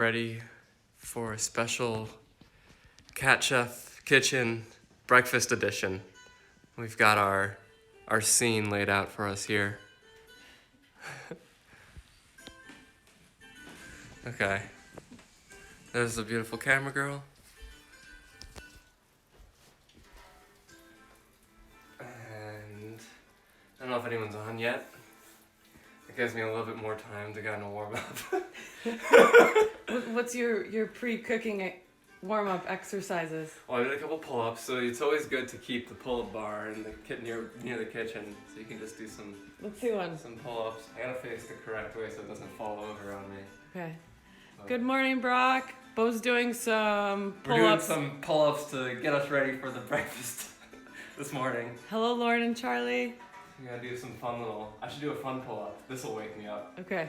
Ready for a special Cat Chef Kitchen breakfast edition. We've got our scene laid out for us here. Okay, there's the beautiful camera girl. And I don't know if anyone's on yet. It gives me a little bit more time to kind of warm up. What's your pre-cooking warm-up exercises? Well, I did a couple pull-ups, so it's always good to keep the pull-up bar in the near the kitchen, so you can just do some. Let's see one. Some pull-ups. I gotta face the correct way so it doesn't fall over on me. Okay. So. Good morning, Brock. Bo's doing some pull-ups. We're doing some pull-ups to get us ready for the breakfast this morning. Hello, Lauren and Charlie. We gotta do some fun little. I should do a fun pull-up. This will wake me up. Okay.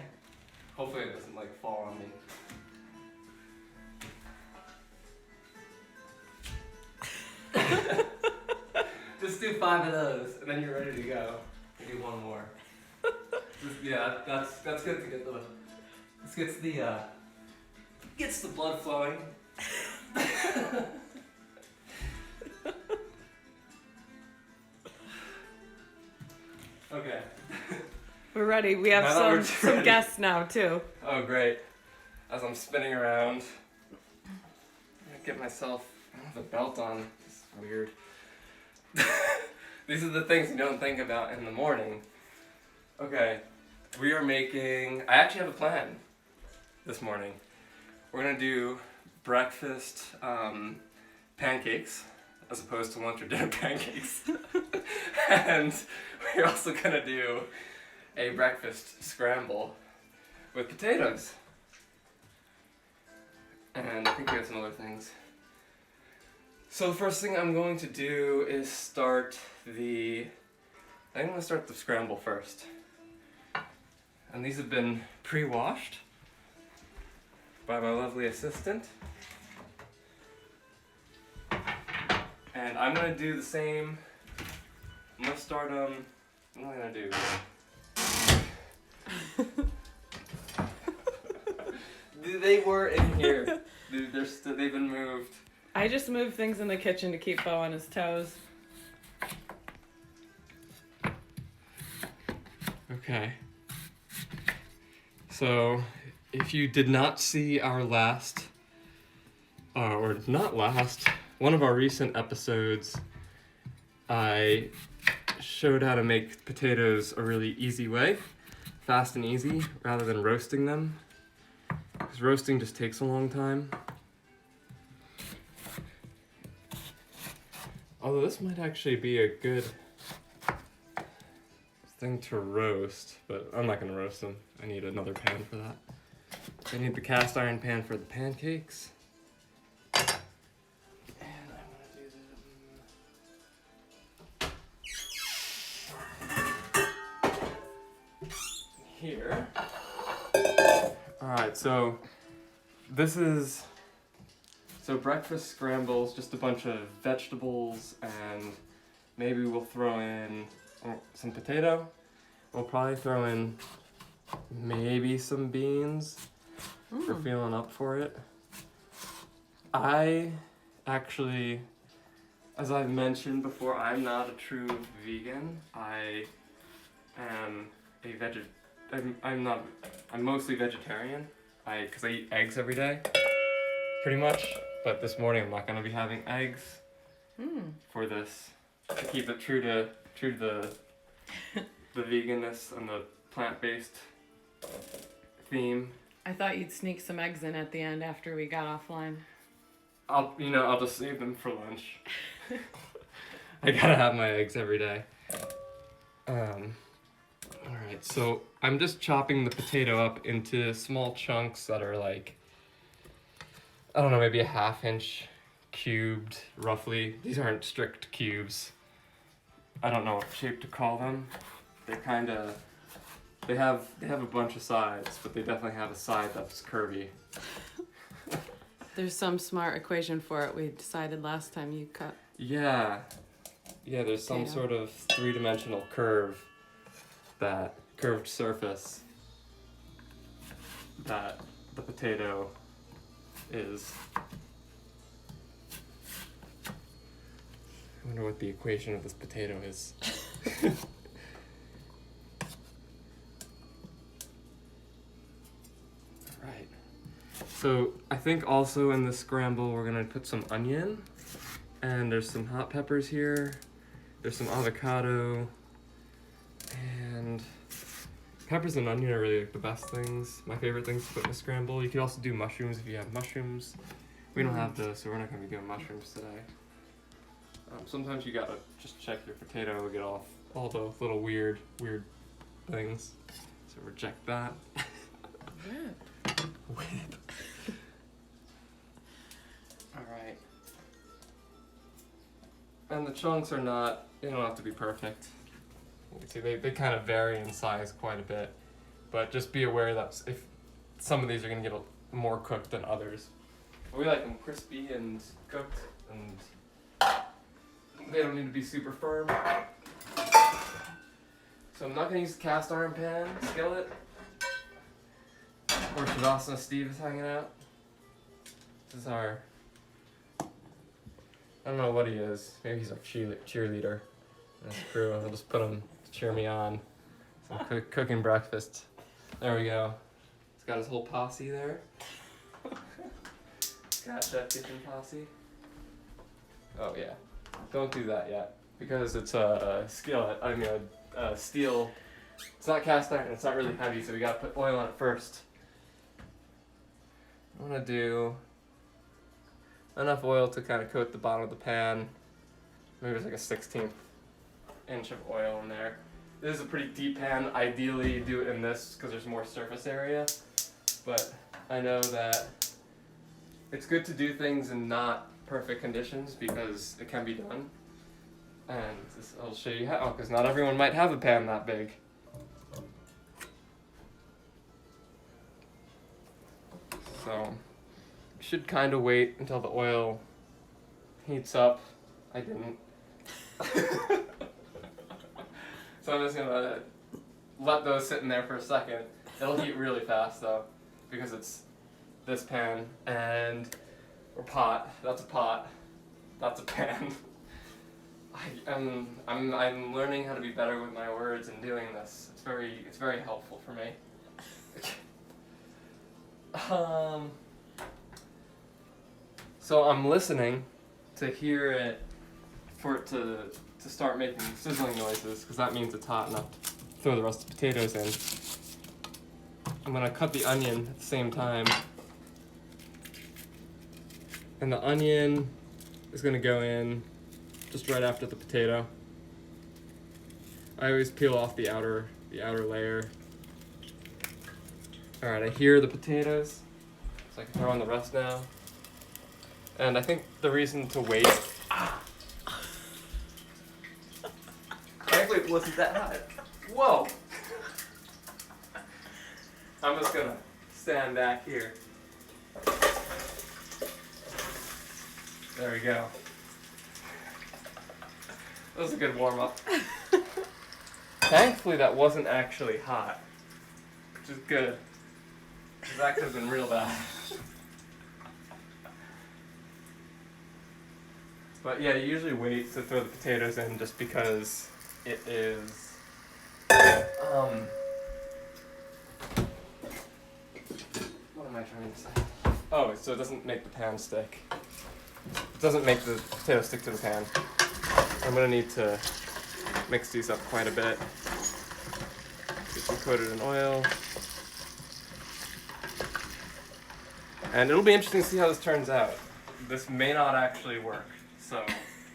Hopefully it doesn't fall on me. Just do 5 of those, and then you're ready to go. Do one more. Yeah, that's good to get the. This gets the blood flowing. Okay. We're ready. We have some guests now too. Oh great. As I'm spinning around, I'm gonna get myself. I don't have a belt on. It's weird. These are the things you don't think about in the morning. Okay, we are making. I actually have a plan this morning. We're gonna do breakfast pancakes as opposed to lunch or dinner pancakes. And we're also gonna do a breakfast scramble with potatoes. And I think we have some other things. So the first thing I'm going to do is start the scramble first. And these have been pre-washed by my lovely assistant. And I'm gonna do the same. I'm gonna start what am I gonna do? They were in here. They've been moved. I just moved things in the kitchen to keep Bo on his toes. Okay. So, if you did not see our last, or not last, one of our recent episodes, I showed how to make potatoes a really easy way, fast and easy, rather than roasting them. Because roasting just takes a long time. Although this might actually be a good thing to roast, but I'm not gonna roast them. I need another pan for that. I need the cast iron pan for the pancakes. And I'm gonna do here. Alright, so this is breakfast scrambles, just a bunch of vegetables, and maybe we'll throw in some potato. We'll probably throw in maybe some beans if we're feeling up for it. I actually, as I've mentioned before, I'm not a true vegan. I am I'm mostly vegetarian. Because I eat eggs every day, pretty much. But this morning I'm not going to be having eggs for this, to keep it true to the veganness and the plant-based theme. I thought you'd sneak some eggs in at the end after we got offline. I'll just save them for lunch. I gotta have my eggs every day. Alright, so I'm just chopping the potato up into small chunks that are like, I don't know, maybe a 1/2 inch cubed, roughly. These aren't strict cubes. I don't know what shape to call them. They're kinda, they have a bunch of sides, but they definitely have a side that's curvy. There's some smart equation for it we decided last time you cut. Yeah, there's some sort of 3-dimensional curve, that curved surface that the potato is. I wonder what the equation of this potato is. Alright. So I think also in the scramble we're gonna put some onion, and there's some hot peppers here, there's some avocado, and peppers and onion are really like the best things, my favorite things to put in a scramble. You could also do mushrooms if you have mushrooms. We don't have those, so we're not gonna be doing mushrooms today. Sometimes you gotta just check your potato to get off all the little weird things. So reject that. Whip. Alright. And the chunks are not, they don't have to be perfect. You can see they kind of vary in size quite a bit. But just be aware that if some of these are gonna get more cooked than others. We like them crispy and cooked, and they don't need to be super firm. So I'm not going to use the cast iron pan, skillet, where Shavasana Steve is hanging out. This is our, I don't know what he is. Maybe he's our cheerleader. That's true. I'll just put him to cheer me on. So I'm cooking breakfast. There we go. He's got his whole posse there. Got Chef Kitchen posse. Oh yeah. Don't do that yet, because it's a skillet, I mean a steel, it's not cast iron, it's not really heavy, so we gotta put oil on it first. I'm gonna do enough oil to kind of coat the bottom of the pan. Maybe it's like a 1/16 inch of oil in there. This is a pretty deep pan, ideally you do it in this because there's more surface area, but I know that it's good to do things in not perfect conditions because it can be done, and I'll show you how, because not everyone might have a pan that big. So you should kind of wait until the oil heats up. I didn't. So I'm just gonna let those sit in there for a second. It'll heat really fast though, because it's this pan and or pot. That's a pot. That's a pan. I'm learning how to be better with my words and doing this. It's very helpful for me. So I'm listening to hear it, for it to start making sizzling noises, because that means it's hot enough to throw the rest of the potatoes in. I'm gonna cut the onion at the same time. And the onion is going to go in just right after the potato. I always peel off the outer layer. Alright, I hear the potatoes, so I can throw on the rest now. And I think the reason to wait... Thankfully it wasn't that hot. Whoa! I'm just going to stand back here. There we go. That was a good warm-up. Thankfully that wasn't actually hot, which is good, because that could have been real bad. But yeah, you usually wait to throw the potatoes in just because it is, what am I trying to say? Oh, so it doesn't make the pan stick. It doesn't make the potato stick to the pan. I'm gonna need to mix these up quite a bit. Get them coated in oil. And it'll be interesting to see how this turns out. This may not actually work, so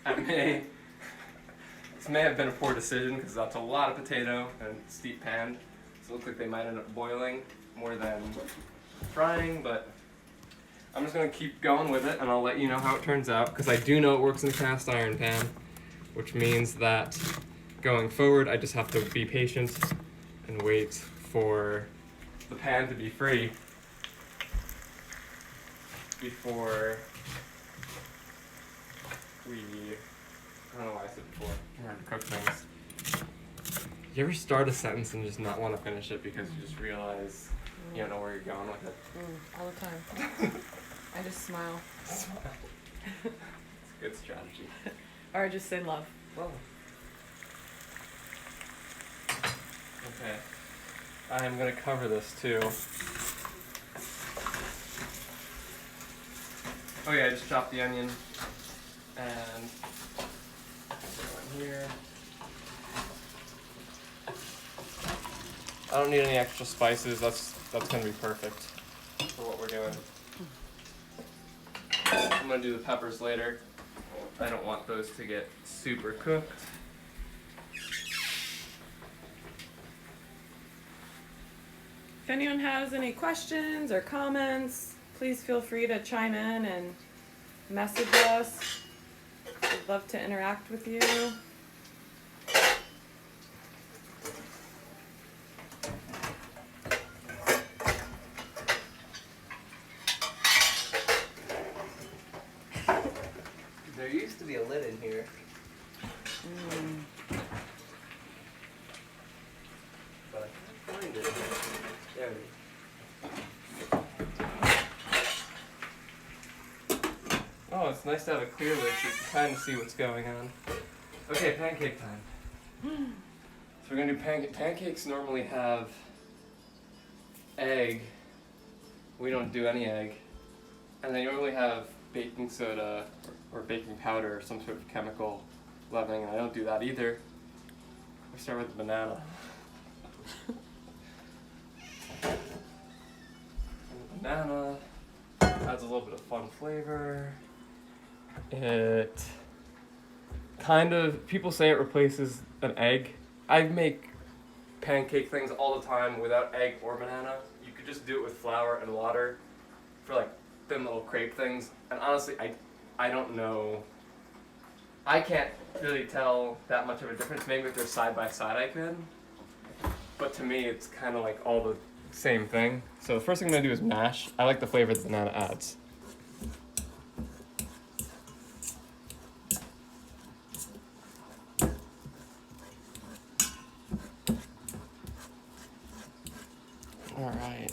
this may have been a poor decision because that's a lot of potato and steep pan. So it looks like they might end up boiling more than frying, but I'm just going to keep going with it and I'll let you know how it turns out, because I do know it works in a cast iron pan, which means that going forward I just have to be patient and wait for the pan to be free before we, I don't know why I said before, learn to cook things. You ever start a sentence and just not want to finish it because you just realize you don't know where you're going with it? All the time. I just smile. Smile. It's a good strategy. Or just say love. Well. Okay. I'm gonna cover this too. Oh yeah, I just chopped the onion and put it in here. I don't need any extra spices. That's gonna be perfect for what we're doing. I'm gonna do the peppers later. I don't want those to get super cooked. If anyone has any questions or comments, please feel free to chime in and message us. We'd love to interact with you. There used to be a lid in here. But I can't find it. There it is. Oh, it's nice to have a clear lid so you can kind of see what's going on. Okay, pancake time. So we're gonna do pancakes. Normally have egg. We don't do any egg. And they normally have baking soda or baking powder or some sort of chemical leavening, and I don't do that either. We start with the banana. And the banana adds a little bit of fun flavor. It kind of, people say it replaces an egg. I make pancake things all the time without egg or banana. You could just do it with flour and water for like thin little crepe things. And honestly, I don't know. I can't really tell that much of a difference. Maybe if they're side by side I could. But to me, it's kind of like all the same thing. So the first thing I'm gonna do is mash. I like the flavor the banana adds. All right.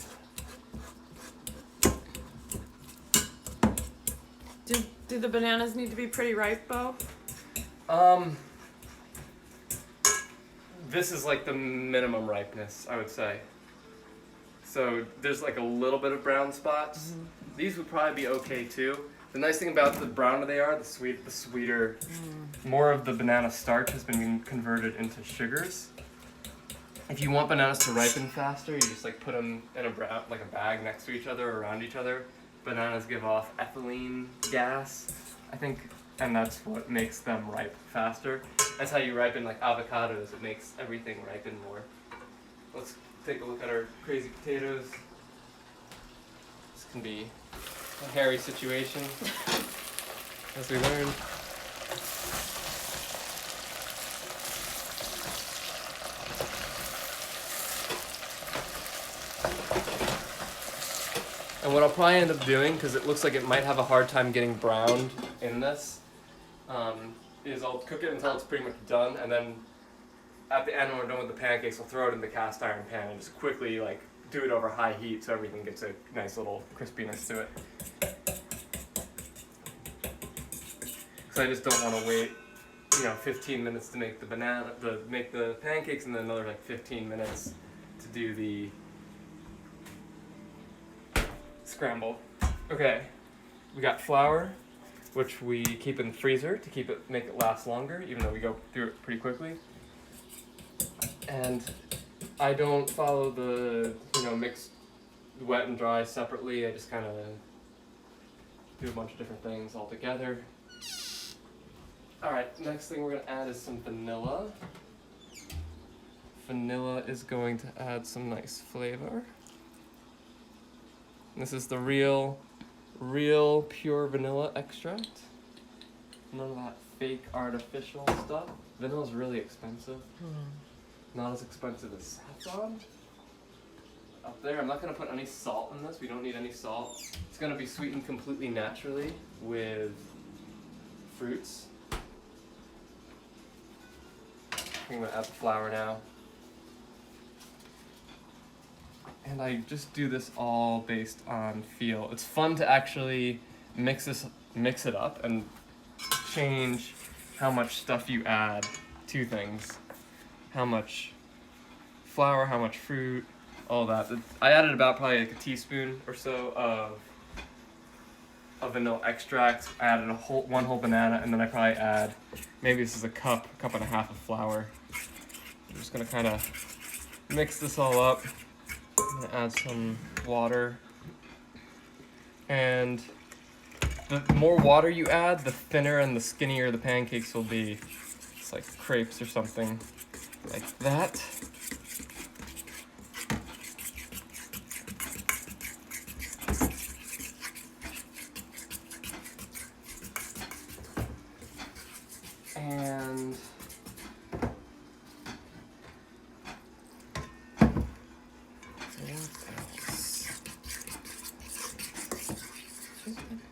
Do the bananas need to be pretty ripe, Bo? This is like the minimum ripeness, I would say. So there's like a little bit of brown spots. Mm-hmm. These would probably be okay too. The nice thing about the browner they are, the sweeter, more of the banana starch has been converted into sugars. If you want bananas to ripen faster, you just like put them in a bag next to each other or around each other. Bananas give off ethylene gas, I think, and that's what makes them ripe faster. That's how you ripen like avocados. It makes everything ripen more. Let's take a look at our crazy potatoes. This can be a hairy situation, as we learned. And what I'll probably end up doing, because it looks like it might have a hard time getting browned in this, is I'll cook it until it's pretty much done, and then at the end when we're done with the pancakes, I'll throw it in the cast iron pan and just quickly like do it over high heat so everything gets a nice little crispiness to it. Because I just don't want to wait, 15 minutes to make make the pancakes, and then another like 15 minutes to do the scramble. Okay, we got flour, which we keep in the freezer to make it last longer, even though we go through it pretty quickly. And I don't follow the mix wet and dry separately. I just kind of do a bunch of different things all together. All right, next thing we're gonna add is some vanilla. Vanilla is going to add some nice flavor. This is the real pure vanilla extract. None of that fake artificial stuff. Vanilla's really expensive. Not as expensive as saffron. Up there, I'm not gonna put any salt in this. We don't need any salt. It's gonna be sweetened completely naturally with fruits. I'm gonna add the flour now. And I just do this all based on feel. It's fun to actually mix it up and change how much stuff you add to things. How much flour, how much fruit, all that. I added about probably like a teaspoon or so of vanilla extract. I added one whole banana, and then I probably add, maybe this is a cup and a half of flour. I'm just gonna kind of mix this all up. I'm gonna add some water, and the more water you add, the thinner and the skinnier the pancakes will be. It's like crepes or something like that. And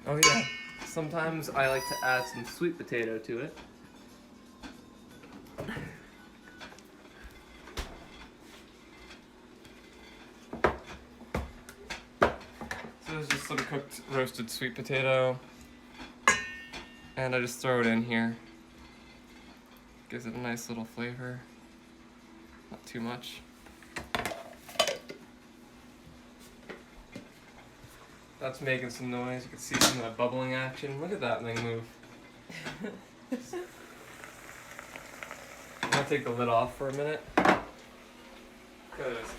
oh yeah, sometimes I like to add some sweet potato to it. So there's just some cooked roasted sweet potato, and I just throw it in here. Gives it a nice little flavor, not too much. That's making some noise. You can see some of that bubbling action. Look at that thing move. I'm gonna take the lid off for a minute because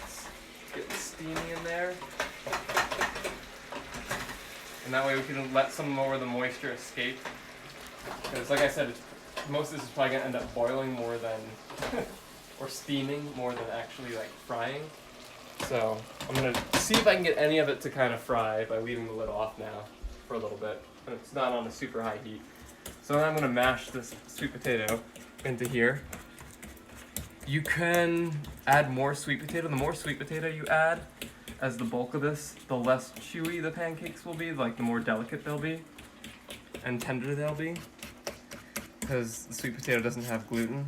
it's getting steamy in there. And that way we can let some more of the moisture escape. Because like I said, most of this is probably gonna end up boiling more than, or steaming more than actually like frying. So I'm gonna see if I can get any of it to kind of fry by leaving the lid off now for a little bit. And it's not on a super high heat. So then I'm gonna mash this sweet potato into here. You can add more sweet potato. The more sweet potato you add as the bulk of this, the less chewy the pancakes will be, like the more delicate they'll be and tender they'll be. Because the sweet potato doesn't have gluten.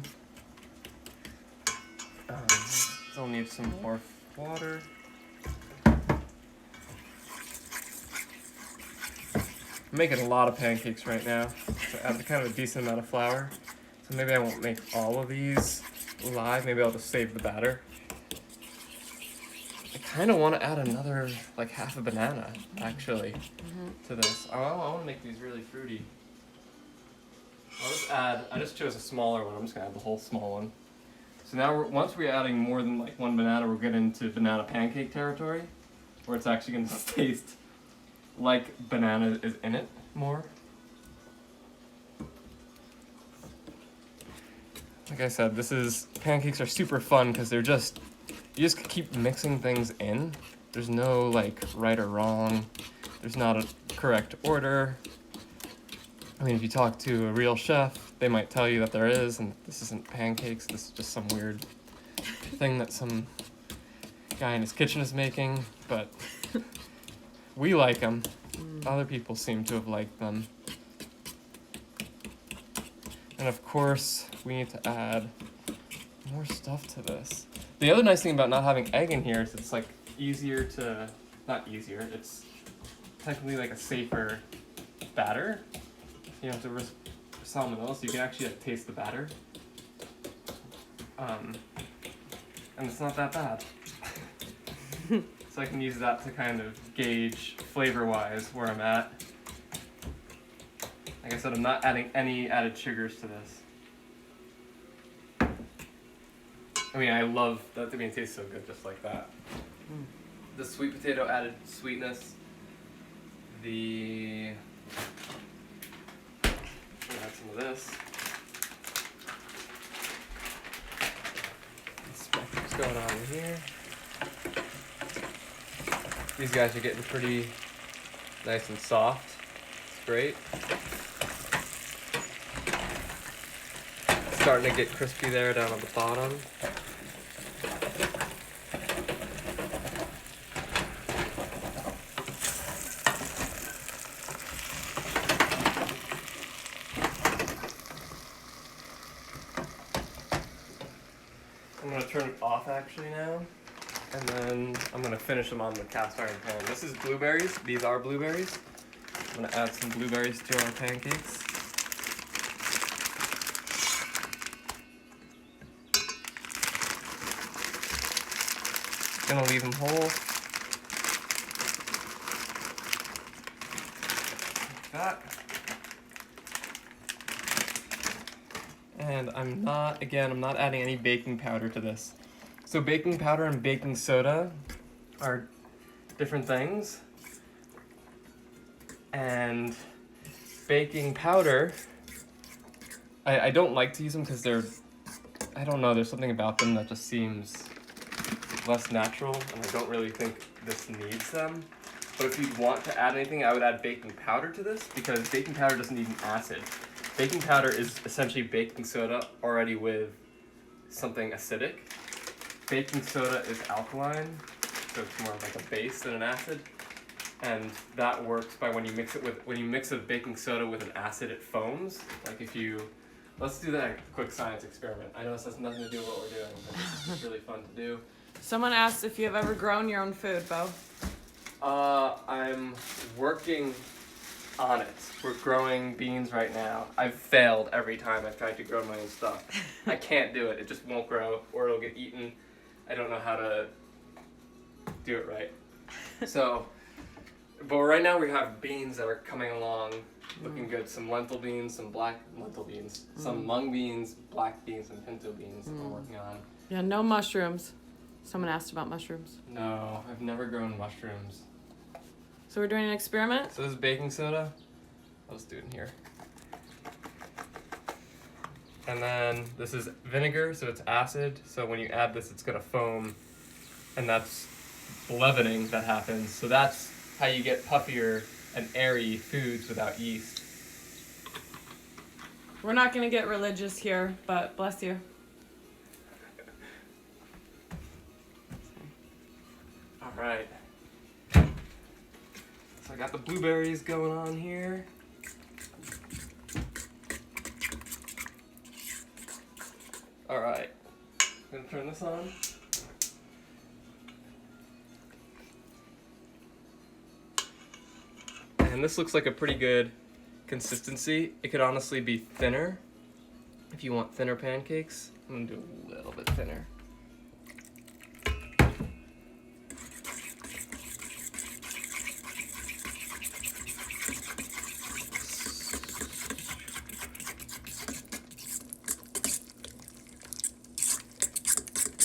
I'll need some more water. I'm making a lot of pancakes right now. So I add kind of a decent amount of flour. So maybe I won't make all of these live. Maybe I'll just save the batter. I kind of want to add another, like half a banana, actually, to this. I want to make these really fruity. I just chose a smaller one. I'm just going to add the whole small one. So now, once we're adding more than like one banana, we're getting into banana pancake territory, where it's actually going to taste like banana is in it more. Like I said, pancakes are super fun because you just keep mixing things in. There's no like right or wrong. There's not a correct order. I mean, if you talk to a real chef, they might tell you that there is, and this isn't pancakes, this is just some weird thing that some guy in his kitchen is making, but we like them. Other people seem to have liked them. And of course, we need to add more stuff to this. The other nice thing about not having egg in here is it's like easier to, not easier, it's technically like a safer batter. You don't have to risk salmonella, so you can actually like, taste the batter. And it's not that bad. So I can use that to kind of gauge flavor-wise where I'm at. Like I said, I'm not adding any added sugars to this. I mean, I love that. I mean, it tastes so good just like that. The sweet potato added sweetness. Add some of this. What's going on in here? These guys are getting pretty nice and soft. It's great. It's starting to get crispy there down on the bottom. I'm gonna turn it off actually now. And then I'm gonna finish them on the cast iron pan. This is blueberries. These are blueberries. I'm gonna add some blueberries to our pancakes. Gonna leave them whole. Like that. And I'm not adding any baking powder to this. So baking powder and baking soda are different things. And baking powder, I don't like to use them because I don't know, there's something about them that just seems less natural, and I don't really think this needs them. But if you'd want to add anything, I would add baking powder to this, because baking powder doesn't need an acid. Baking powder is essentially baking soda already with something acidic. Baking soda is alkaline, so it's more like a base than an acid. And that works by when you mix a baking soda with an acid, it foams. Like let's do that quick science experiment. I know this has nothing to do with what we're doing, but it's just really fun to do. Someone asked if you have ever grown your own food, Bo. I'm working on it. We're growing beans right now. I've failed every time I've tried to grow my own stuff. I can't do it. It just won't grow, or it'll get eaten. I don't know how to do it right. So, but right now we have beans that are coming along, looking good. Some lentil beans, some black lentil beans, some mung beans, black beans, and pinto beans that we're working on. Yeah, no mushrooms. Someone asked about mushrooms. No, I've never grown mushrooms. So we're doing an experiment? So this is baking soda. I'll just do it in here. And then this is vinegar, so it's acid. So when you add this, it's gonna foam, and that's leavening that happens. So that's how you get puffier and airy foods without yeast. We're not gonna get religious here, but bless you. All right. So I got the blueberries going on here. All right. I'm gonna turn this on. And this looks like a pretty good consistency. It could honestly be thinner if you want thinner pancakes. I'm gonna do a little bit thinner.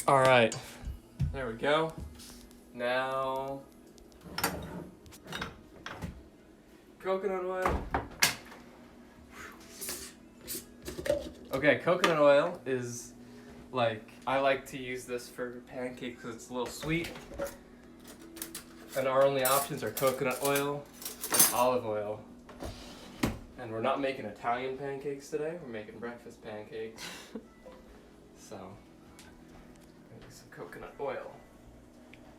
All right, there we go. Now, coconut oil. Okay, coconut oil is I like to use this for pancakes because it's a little sweet. And our only options are coconut oil and olive oil. And we're not making Italian pancakes today, we're making breakfast pancakes. So, some coconut oil.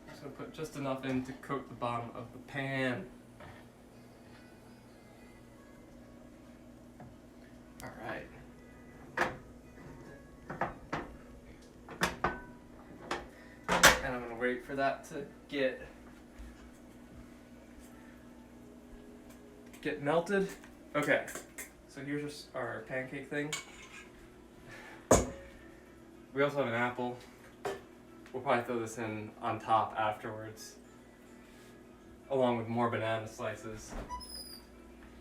I'm just gonna put just enough in to coat the bottom of the pan. All right. And I'm gonna wait for that to get melted. Okay, so here's just our pancake thing. We also have an apple. We'll probably throw this in on top afterwards, along with more banana slices.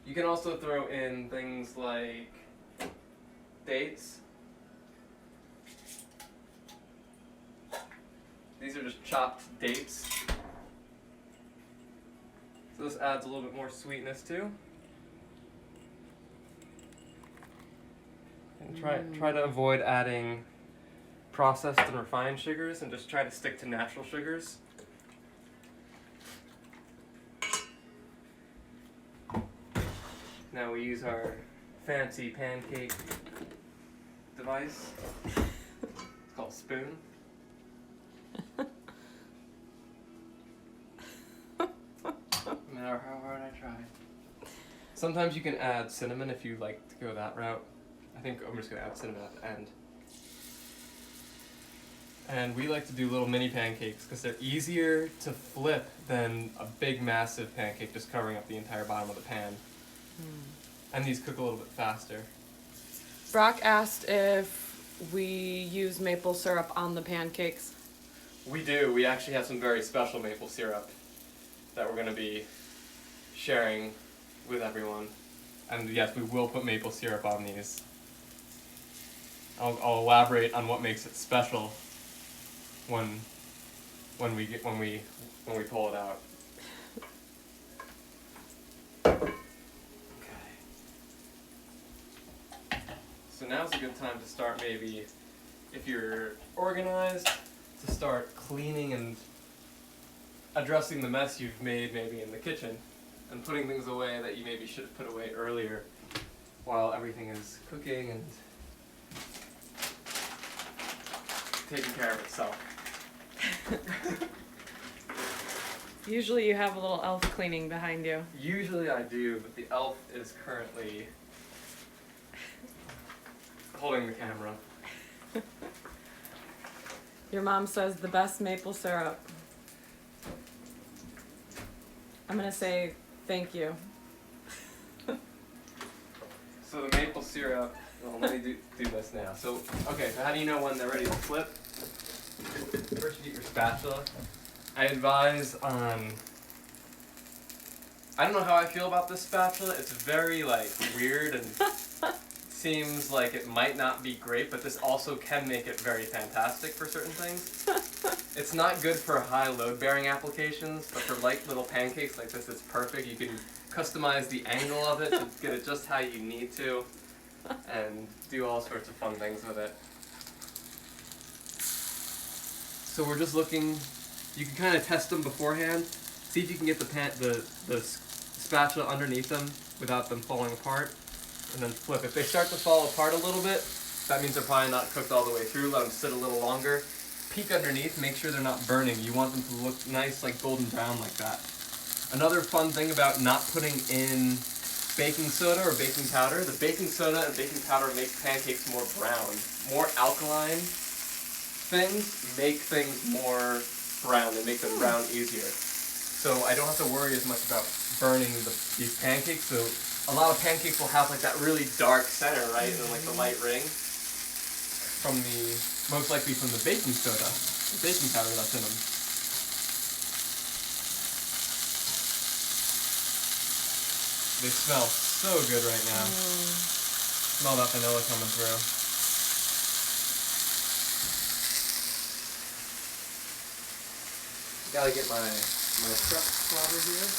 You can also throw in things like dates. These are just chopped dates. So this adds a little bit more sweetness too. And try to avoid adding processed and refined sugars, and just try to stick to natural sugars. Now we use our fancy pancake device. It's called a spoon. No matter how hard I try. Sometimes you can add cinnamon if you like to go that route. I think I'm just gonna add cinnamon at the end. And we like to do little mini pancakes because they're easier to flip than a big massive pancake just covering up the entire bottom of the pan. And these cook a little bit faster. Brock asked if we use maple syrup on the pancakes. We do. We actually have some very special maple syrup that we're going to be sharing with everyone. And yes, we will put maple syrup on these. I'll elaborate on what makes it special when we pull it out. So now's a good time to start, maybe, if you're organized, to start cleaning and addressing the mess you've made maybe in the kitchen and putting things away that you maybe should have put away earlier while everything is cooking and taking care of itself. Usually you have a little elf cleaning behind you. Usually I do, but the elf is currently holding the camera. Your mom says the best maple syrup. I'm gonna say thank you. So the maple syrup, well, let me do this now. So, okay, so how do you know when they're ready to flip? First you get your spatula. I advise on, I don't know how I feel about this spatula. It's very weird and seems like it might not be great, but this also can make it very fantastic for certain things. It's not good for high load bearing applications, but for little pancakes like this, it's perfect. You can customize the angle of it to get it just how you need to and do all sorts of fun things with it. So we're just looking, you can kind of test them beforehand, see if you can get the spatula underneath them without them falling apart, and then flip. If they start to fall apart a little bit, that means they're probably not cooked all the way through. Let them sit a little longer. Peek underneath, make sure they're not burning. You want them to look nice, like golden brown like that. Another fun thing about not putting in baking soda or baking powder, the baking soda and baking powder make pancakes more brown. More alkaline things make things more brown. They make them brown easier. So I don't have to worry as much about burning these pancakes. So a lot of pancakes will have that really dark center, right? And then the light ring from most likely from the baking soda, the baking powder that's in them. They smell so good right now. Smell that vanilla coming through. Gotta get my prep slaughter here.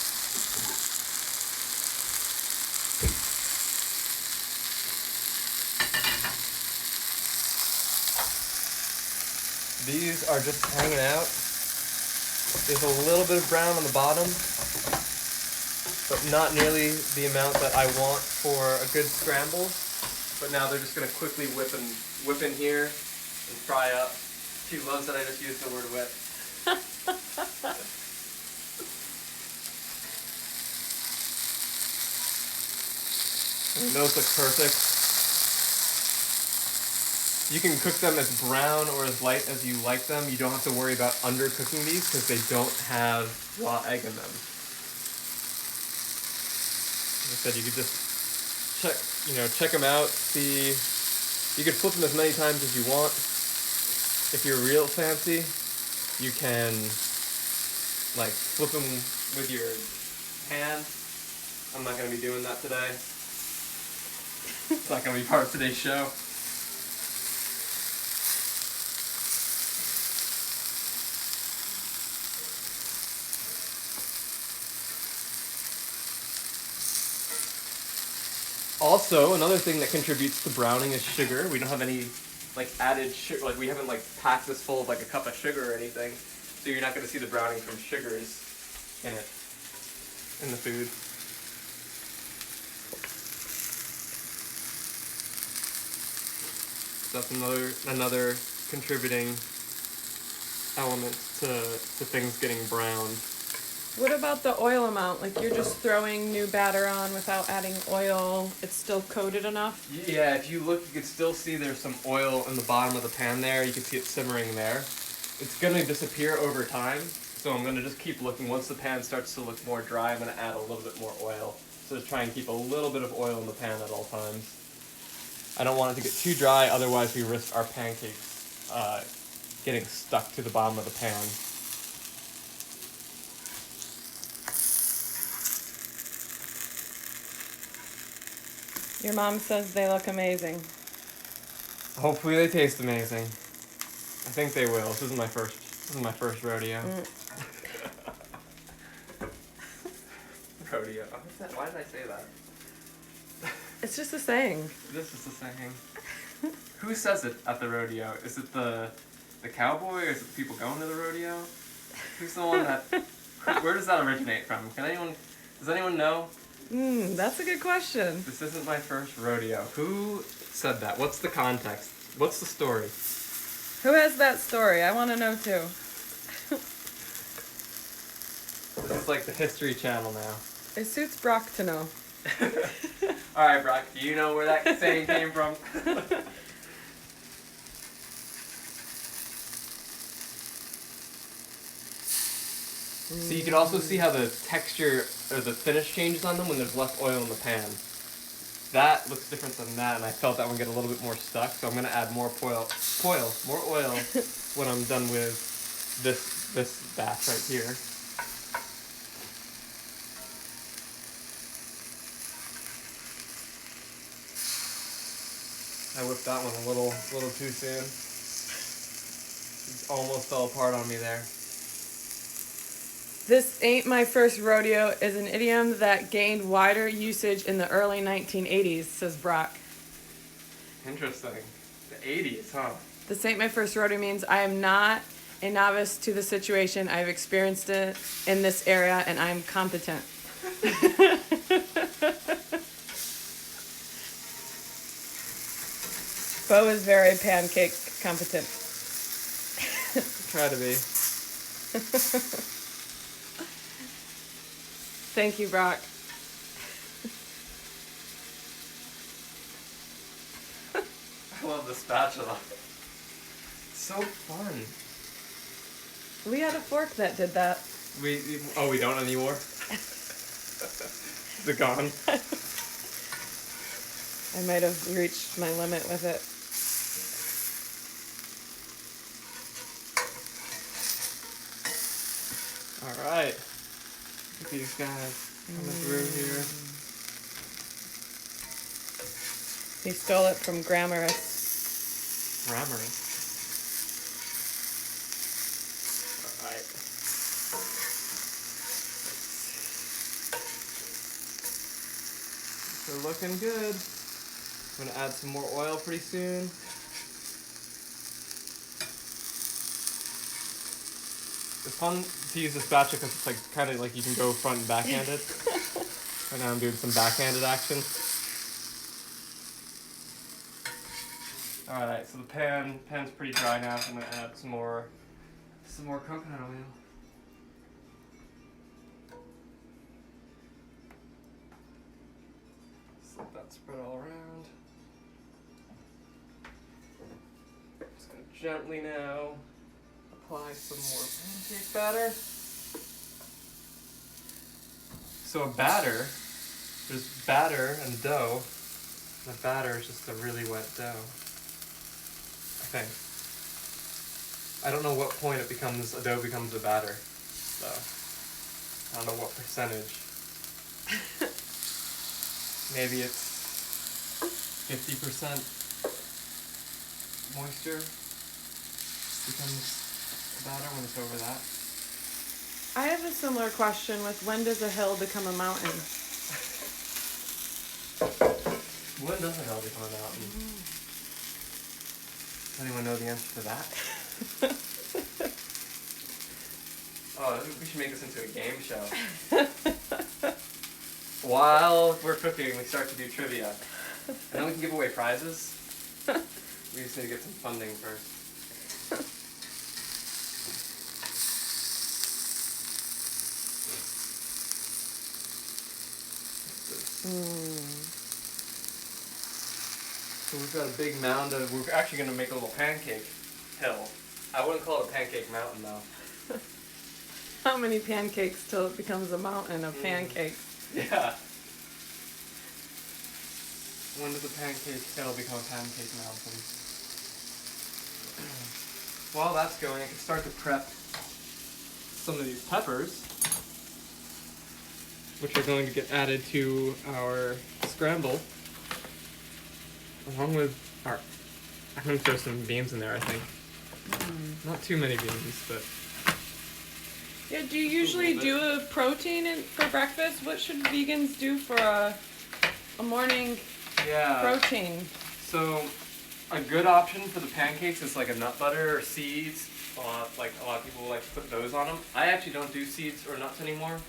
These are just hanging out. There's a little bit of brown on the bottom, but not nearly the amount that I want for a good scramble. But now they're just gonna quickly whip in here and fry up. She loves that I just used the word whip. And those look perfect. You can cook them as brown or as light as you like them. You don't have to worry about undercooking these because they don't have raw egg in them. Like I said, you could just check them out, see. You could flip them as many times as you want. If you're real fancy, you can flip them with your hand. I'm not going to be doing that today. It's not going to be part of today's show. Also, another thing that contributes to browning is sugar. We don't have any added sugar, we haven't packed this full of a cup of sugar or anything. So you're not going to see the browning from sugars in it, in the food. So that's another contributing element to things getting browned. What about the oil amount? You're just throwing new batter on without adding oil. It's still coated enough? Yeah, if you look, you can still see there's some oil in the bottom of the pan there. You can see it simmering there. it's gonna disappear over time. So I'm gonna just keep looking. Once the pan starts to look more dry, I'm gonna add a little bit more oil. So just try and keep a little bit of oil in the pan at all times. I don't want it to get too dry, otherwise we risk our pancakes getting stuck to the bottom of the pan. Your mom says they look amazing. Hopefully they taste amazing. I think they will. This is my first rodeo. Rodeo. What's that? Why did I say that? It's just a saying. This is the saying. Who says it at the rodeo? Is it the cowboy, or is it the people going to the rodeo? Who's the one that? Where does that originate from? Does anyone know? That's a good question. This isn't my first rodeo. Who said that? What's the context? What's the story? Who has that story? I want to know too. This is like the History Channel now. It suits Brock to know. Alright, Brock, do you know where that saying came from? So you can also see how the texture or the finish changes on them when there's less oil in the pan. That looks different than that, and I felt that one get a little bit more stuck, so I'm going to add more oil when I'm done with this batch right here. I whipped that one a little too soon. It almost fell apart on me there. This ain't my first rodeo is an idiom that gained wider usage in the early 1980s, says Brock. Interesting. The 80s, huh? This ain't my first rodeo means I am not a novice to the situation. I've experienced it in this area and I'm competent. Bo is very pancake competent. Try to be. Thank you, Brock. I love the spatula. It's so fun. We had a fork that did that. We don't anymore? They're gone. I might have reached my limit with it. Alright. Look at these guys coming through here. He stole it from Grammarus. Grammarly. Alright. They're looking good. I'm gonna add some more oil pretty soon. It's fun to use the spatula because it's like kind of like you can go front and backhanded. Right now I'm doing some backhanded action. Alright, so the pan's pretty dry now, so I'm gonna add some more coconut oil. Just let that spread all around. Just gonna gently now apply some more pancake batter. So a batter, there's batter and dough. The batter is just a really wet dough, I think. I don't know what point a dough becomes a batter, so I don't know what percentage. Maybe it's 50% moisture becomes batter when it's over that. I have a similar question with when does a hill become a mountain? When does a hill become a mountain? Does anyone know the answer to that? Oh, we should make this into a game show. While we're cooking, we start to do trivia. And then we can give away prizes. We just need to get some funding first. So we've got a big mound of, we're actually going to make a little pancake hill. I wouldn't call it a pancake mountain though. How many pancakes till it becomes a mountain of pancakes? Yeah. When does a pancake kettle become a pancake mountain? While that's going, I can start to prep some of these peppers, which are going to get added to our scramble, along with our. I'm going to throw some beans in there, I think. Not too many beans, but. Yeah, do you usually do a protein for breakfast? What should vegans do for a morning protein? So, a good option for the pancakes is like a nut butter or seeds. Like a lot of people like to put those on them. I actually don't do seeds or nuts anymore.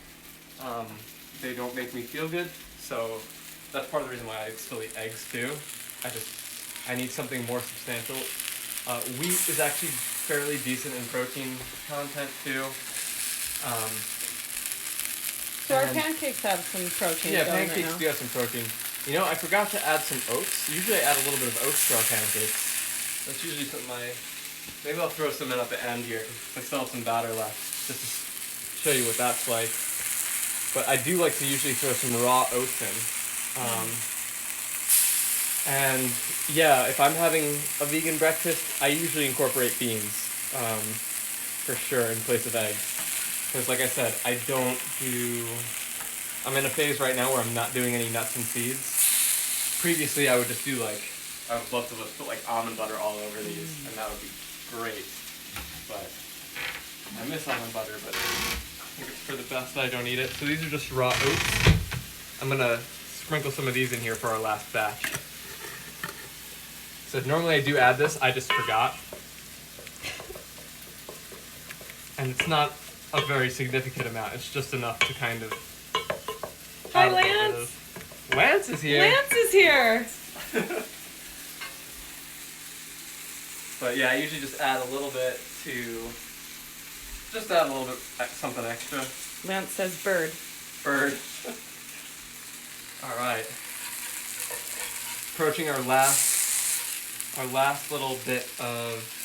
They don't make me feel good, so that's part of the reason why I still eat eggs too. I need something more substantial. Wheat is actually fairly decent in protein content too. So our pancakes have some protein. Yeah, pancakes do have some protein. You know, I forgot to add some oats. Usually I add a little bit of oat straw pancakes. That's usually something maybe I'll throw some in at the end here, because I still have some batter left, just to show you what that's like. But I do like to usually throw some raw oats in. And yeah, if I'm having a vegan breakfast, I usually incorporate beans, for sure, in place of eggs. Because like I said, I'm in a phase right now where I'm not doing any nuts and seeds. Previously I would just do I would love to just put like almond butter all over these, and that would be great. But I miss almond butter, but I think it's for the best that I don't eat it. So these are just raw oats. I'm gonna sprinkle some of these in here for our last batch. So normally I do add this, I just forgot. And it's not a very significant amount, it's just enough to kind of... Hi, Lance! Lance is here! Lance is here! But yeah, I usually just add a little bit something extra. Lance says bird. Bird. Alright. Approaching our last little bit of...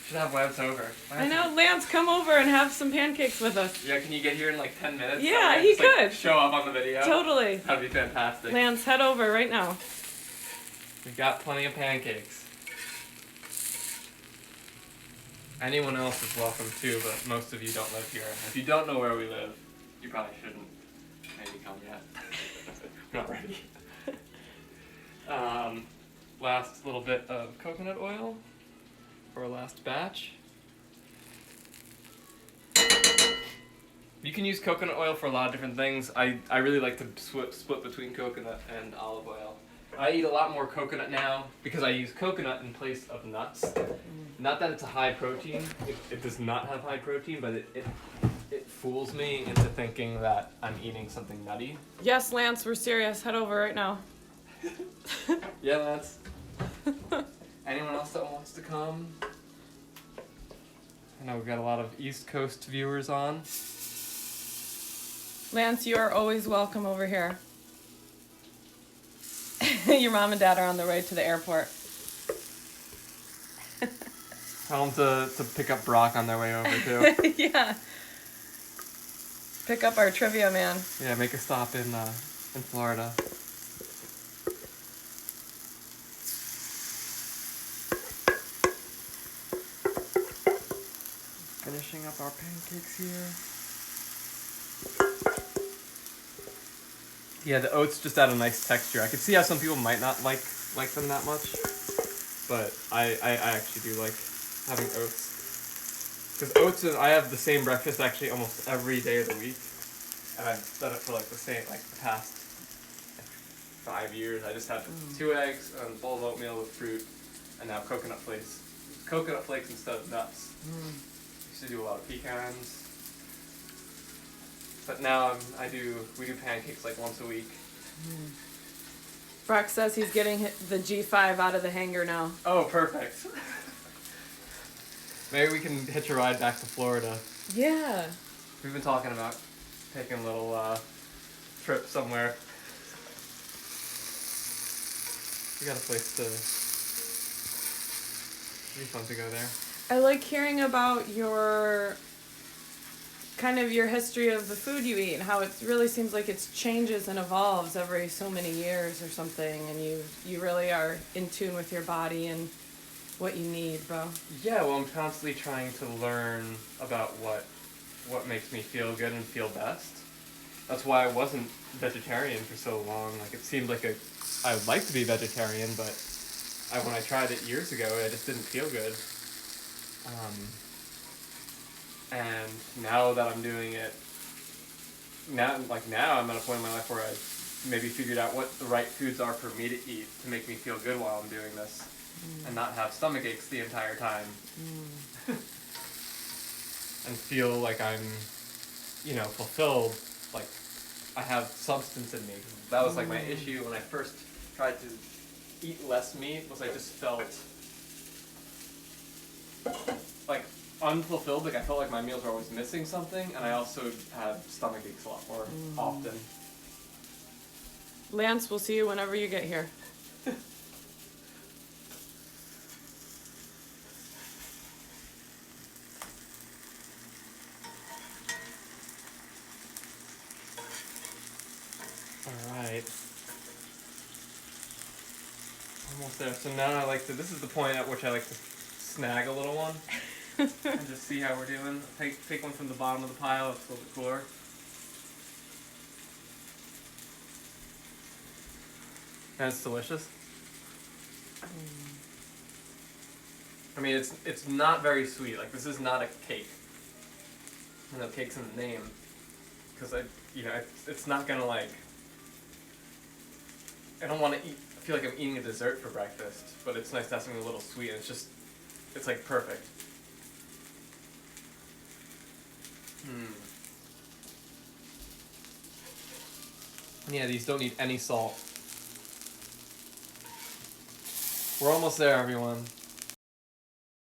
Should have Lance over. I know, Lance, come over and have some pancakes with us. Yeah, can you get here in like 10 minutes? Yeah, he could. Show up on the video. Totally. That'd be fantastic. Lance, head over right now. We've got plenty of pancakes. Anyone else is welcome too, but most of you don't live here. If you don't know where we live, you probably shouldn't maybe come yet. Not ready. Last little bit of coconut oil for our last batch. You can use coconut oil for a lot of different things. I really like to split between coconut and olive oil. I eat a lot more coconut now because I use coconut in place of nuts. Not that it's a high protein. It does not have high protein, but it fools me into thinking that I'm eating something nutty. Yes, Lance, we're serious. Head over right now. Yeah, Lance. Anyone else that wants to come? I know we've got a lot of East Coast viewers on. Lance, you are always welcome over here. Your mom and dad are on the way to the airport. Tell them to pick up Brock on their way over too. Yeah. Pick up our trivia man. Yeah, make a stop in Florida. Finishing up our pancakes here. Yeah, the oats just add a nice texture. I can see how some people might not like them that much, but I actually do like having oats. Because oats, I have the same breakfast actually almost every day of the week, and I've done it for the past 5 years. I just have 2 eggs and a bowl of oatmeal with fruit, and now coconut flakes. Coconut flakes instead of nuts. Used to do a lot of pecans. But now we do pancakes like once a week. Brock says he's getting the G5 out of the hangar now. Oh, perfect. Maybe we can hitch a ride back to Florida. Yeah. We've been talking about taking a little trip somewhere. We got a place It'd be fun to go there. I like hearing about your kind of your history of the food you eat and how it really seems like it changes and evolves every so many years or something, and you really are in tune with your body and what you need, bro. Yeah, well, I'm constantly trying to learn about what makes me feel good and feel best. That's why I wasn't vegetarian for so long. Like, it seemed like I would like to be vegetarian, but when I tried it years ago, I just didn't feel good. And now that I'm doing it, now I'm at a point in my life where I maybe figured out what the right foods are for me to eat to make me feel good while I'm doing this, and not have stomach aches the entire time, and feel like I'm, fulfilled, like I have substance in me. That was like my issue when I first tried to eat less meat, was I just felt like unfulfilled, like I felt like my meals were always missing something, and I also had stomach aches a lot more often. Lance, we'll see you whenever you get here. Alright. Almost there. So now this is the point at which I like to snag a little one and just see how we're doing. Take one from the bottom of the pile, it's a little bit cooler. And it's delicious. I mean, it's not very sweet. Like, this is not a cake. I know cake's in the name, because it's not gonna I don't want to eat. I feel like I'm eating a dessert for breakfast, but it's nice to have something a little sweet. And it's like perfect. Yeah, these don't need any salt. We're almost there, everyone.